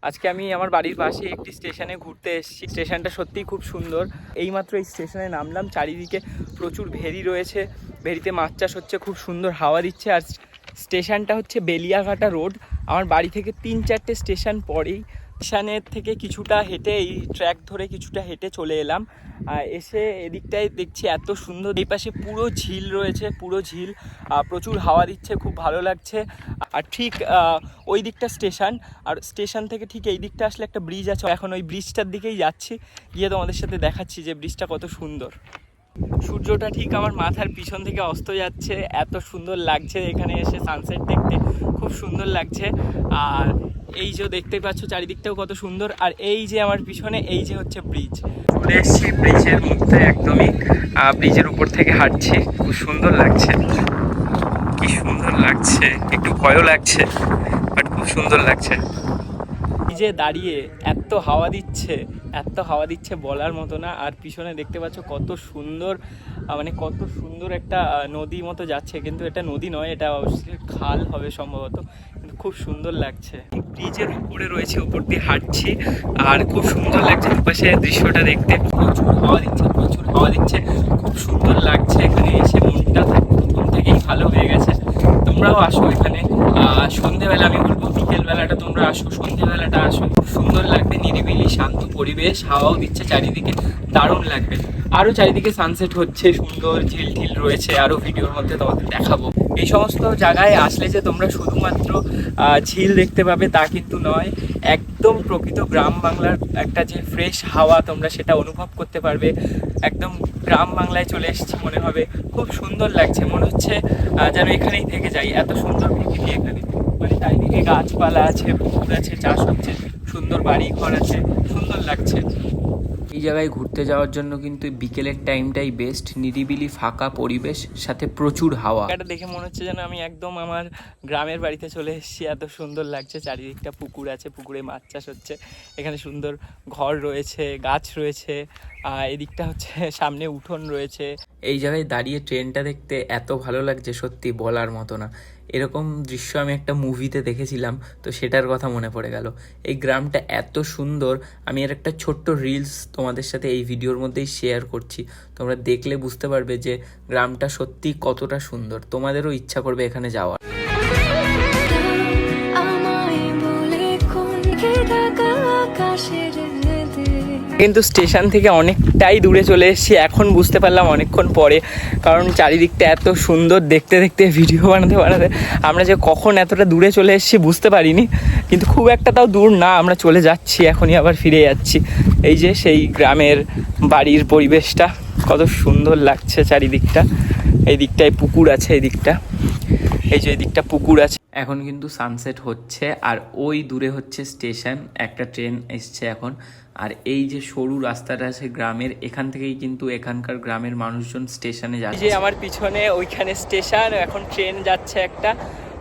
আজকে আমি আমার বাড়ির পাশে একটি স্টেশনে ঘুরতে এসেছি। স্টেশনটা সত্যিই খুব সুন্দর। এইমাত্র এই স্টেশনে নামলাম, চারিদিকে প্রচুর ভেরি রয়েছে, ভেরিতে মাছ চাষ হচ্ছে, খুব সুন্দর হাওয়া দিচ্ছে। আর স্টেশনটা হচ্ছে বেলিয়াঘাটা রোড। আমার বাড়ি থেকে 3-4টে স্টেশন পরেই। স্টেশনের থেকে কিছুটা হেঁটে, এই ট্র্যাক ধরে কিছুটা হেঁটে চলে এলাম। এসে এদিকটায় দেখছি এত সুন্দর, এই পাশে পুরো ঝিল রয়েছে, পুরো ঝিল, প্রচুর হাওয়া দিচ্ছে, খুব ভালো লাগছে। আর ঠিক ওই দিকটা স্টেশন, আর স্টেশন থেকে ঠিক এই দিকটা আসলে একটা ব্রিজ আছে, এখন ওই ব্রিজটার দিকেই যাচ্ছি, গিয়ে তোমাদের সাথে দেখাচ্ছি যে ব্রিজটা কত সুন্দর। সূর্যটা ঠিক আমার মাথার পিছন থেকে অস্ত যাচ্ছে, এত সুন্দর লাগছে এখানে এসে সানসেট দেখতে, খুব সুন্দর লাগছে। আর এই যে দেখতে পাচ্ছ চারিদিকটাও কত সুন্দর। আর এই যে আমার পিছনে এই যে হচ্ছে ব্রিজ, চলে এসেছি ব্রিজের মধ্যে, একদমই ব্রিজের উপর থেকে হাঁটছি, খুব সুন্দর লাগছে, কি সুন্দর লাগছে, একটু ভয়ও লাগছে বাট খুব সুন্দর লাগছে। যে দাঁড়িয়ে এত হাওয়া দিচ্ছে, এত হাওয়া দিচ্ছে বলার মতো না। আর পিছনে দেখতে পাচ্ছ কত সুন্দর, মানে কত সুন্দর একটা নদী মতো যাচ্ছে, কিন্তু এটা নদী নয়, এটা অবশ্যই খাল হবে সম্ভবত, কিন্তু খুব সুন্দর লাগছে। ব্রিজের উপরে রয়েছে, উপর দিয়ে হাঁটছি আর খুব সুন্দর লাগছে দুপাশে দৃশ্যটা দেখতে। প্রচুর হাওয়া দিচ্ছে, প্রচুর হাওয়া দিচ্ছে, খুব সুন্দর লাগছে। এখানে এসে মনটা প্রথম থেকেই ভালো হয়ে গেছে। তোমরাও আসো এখানে, সন্ধেবেলা, আমি বলবো বিকেলবেলাটা তোমরা আসো, সন্ধেবেলাটা আসো, খুব সুন্দর লাগবে, নিরিবিলি শান্ত পরিবেশ, হাওয়াও দিচ্ছে চারিদিকে, দারুণ লাগবে। আরও চারিদিকে সানসেট হচ্ছে, সুন্দর ঝিল ঝিল রয়েছে, আরও ভিডিওর মধ্যে তোমাদের দেখাবো। এই সমস্ত জায়গায় আসলে যে তোমরা শুধুমাত্র ঝিল দেখতে পাবে তা কিন্তু নয়, একদম প্রকৃত গ্রাম বাংলার একটা যে ফ্রেশ হাওয়া তোমরা সেটা অনুভব করতে পারবে। একদম গ্রাম বাংলায় চলে এসেছি মনে হবে, খুব সুন্দর লাগছে, মনে হচ্ছে যেন এখানেই থেকে যাই, এত সুন্দর প্রকৃতি এখানে। মানে চারিদিকে গাছপালা আছে, পুকুর আছে, চাষ হচ্ছে, সুন্দর বাড়ি ঘর আছে, সুন্দর লাগছে। এই জায়গায় ঘুরতে যাওয়ার জন্য কিন্তু বিকেলের টাইমটাই বেস্ট, নিরিবিলি ফাঁকা পরিবেশ, সাথে প্রচুর হাওয়া। এটা দেখে মনে হচ্ছে যেন আমি একদম আমার গ্রামের বাড়িতে চলে এসেছি, এত সুন্দর লাগছে। চারিদিকটা পুকুর আছে, পুকুরে মাছ চাষ হচ্ছে, এখানে সুন্দর ঘর রয়েছে, গাছ রয়েছে, এদিকটা হচ্ছে সামনে উঠোন রয়েছে। এই জায়গায় দাঁড়িয়ে ট্রেনটা দেখতে এত ভালো লাগছে, সত্যি বলার মতো না। এরকম দৃশ্য আমি একটা মুভিতে দেখেছিলাম, তো সেটার কথা মনে পড়ে গেল। এই গ্রামটা এত সুন্দর, আমি এর একটা ছোট্ট রিলস তোমাদের সাথে এই ভিডিওর মধ্যেই শেয়ার করছি, তোমরা দেখলে বুঝতে পারবে যে গ্রামটা সত্যি কতটা সুন্দর, তোমাদেরও ইচ্ছা করবে এখানে যাওয়ার। কিন্তু স্টেশন থেকে অনেকটাই দূরে চলে এসেছি, এখন বুঝতে পারলাম অনেকক্ষণ পরে, কারণ চারিদিকটা এত সুন্দর, দেখতে দেখতে ভিডিও বানাতে বানাতে আমরা যে কখন এতটা দূরে চলে এসেছি বুঝতে পারিনি। কিন্তু খুব একটা তাও দূর না, আমরা চলে যাচ্ছি, এখনই আবার ফিরে যাচ্ছি। এই যে সেই গ্রামের বাড়ির পরিবেশটা কত সুন্দর লাগছে, চারিদিকটা, এই দিকটায় পুকুর আছে, এই দিকটা, এই যে এই দিকটা পুকুর আছে। এখন কিন্তু সানসেট হচ্ছে, আর ওই দূরে হচ্ছে স্টেশন, একটা ট্রেন এসছে এখন। আর এই যে সরু রাস্তাটা আছে গ্রামের, এখান থেকেই কিন্তু এখানকার গ্রামের মানুষজন স্টেশনে যাচ্ছে। যে আমার পিছনে ওইখানে স্টেশন, এখন ট্রেন যাচ্ছে একটা,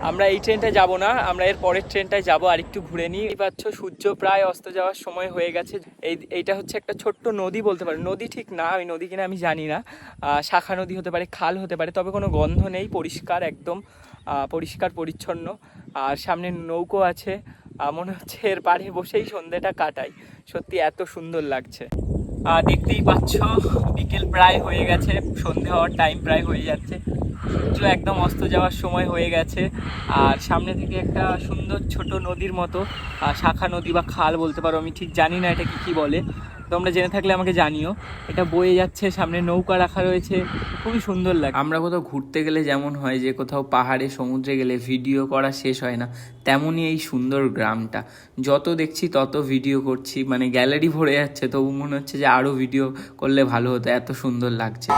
আমরা এই ট্রেনটায় যাব না, আমরা এর পরের ট্রেনটায় যাব, আর একটু ঘুরে নিই। এই পাচ্ছ সূর্য প্রায় অস্ত যাওয়ার সময় হয়ে গেছে। এইটা হচ্ছে একটা ছোট্ট নদী বলতে পারে, নদী ঠিক না, ওই নদী কিনা আমি জানি না, শাখা নদী হতে পারে, খাল হতে পারে, তবে কোনো গন্ধ নেই, পরিষ্কার, একদম পরিষ্কার পরিচ্ছন্ন। আর সামনে নৌকো আছে, মনে হচ্ছে এর পাড়ে বসেই সন্ধ্যেটা কাটাই, সত্যি এত সুন্দর লাগছে। দেখতেই পাচ্ছ বিকেল প্রায় হয়ে গেছে, সন্ধে হওয়ার টাইম প্রায় হয়ে যাচ্ছে, সূর্য একদম অস্ত যাওয়ার সময় হয়ে গেছে। আর সামনে থেকে একটা সুন্দর ছোট নদীর মতো, শাখা নদী বা খাল বলতে পারো, আমি ঠিক জানি না এটা কি বলে, তোমরা জেনে থাকলে আমাকে জানিও। এটা বয়ে যাচ্ছে, সামনে নৌকা রাখা রয়েছে, খুবই সুন্দর লাগে। আমরা কোথাও ঘুরতে গেলে যেমন হয় যে কোথাও পাহাড়ে সমুদ্রে গেলে ভিডিও করা শেষ হয় না, তেমনই এই সুন্দর গ্রামটা, যত দেখছি তত ভিডিও করছি, মানে গ্যালারি ভরে যাচ্ছে, তবু মনে হচ্ছে যে আরও ভিডিও করলে ভালো হতো, এত সুন্দর লাগছে।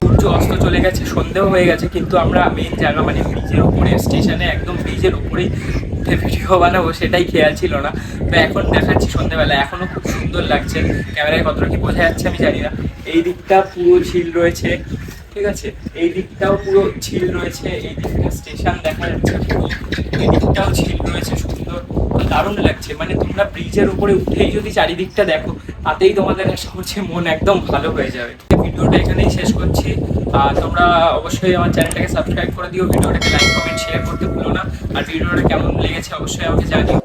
সূর্য অস্ত চলে গেছে, সন্ধেও হয়ে গেছে, কিন্তু আমরা মেন জায়গা মানে ব্রিজের উপরে, স্টেশনে একদম ব্রিজের উপরেই উঠে ভিডিও বানাবো সেটাই খেয়াল ছিল না। তো এখন দেখাচ্ছি সন্ধ্যেবেলা, এখনও খুব সুন্দর লাগছে, ক্যামেরায় কতটা কি বোঝা যাচ্ছে আমি জানি না। এই দিকটা পুরো ঝিল রয়েছে, ঠিক আছে, এই দিকটাও পুরো ঝিল রয়েছে, এই দিকটা স্টেশন দেখা যাচ্ছে, এই দিকটাও ঝিল রয়েছে, সুন্দর, দারুণ লাগছে। মানে তোমরা ব্রিজের উপরে উঠেই যদি চারিদিকটা দেখো, তাতেই তোমাদের আশা করছি মন একদম ভালো হয়ে যাবে। ভিডিওটা এখানেই শেষ করছি, তোমরা অবশ্যই আমার চ্যানেলটাকে সাবস্ক্রাইব করে দিও, ভিডিওটাকে লাইক কমেন্ট শেয়ার করতে ভুলো না। আর ভিডিওটা কেমন লেগেছে অবশ্যই আমাকে জানিও।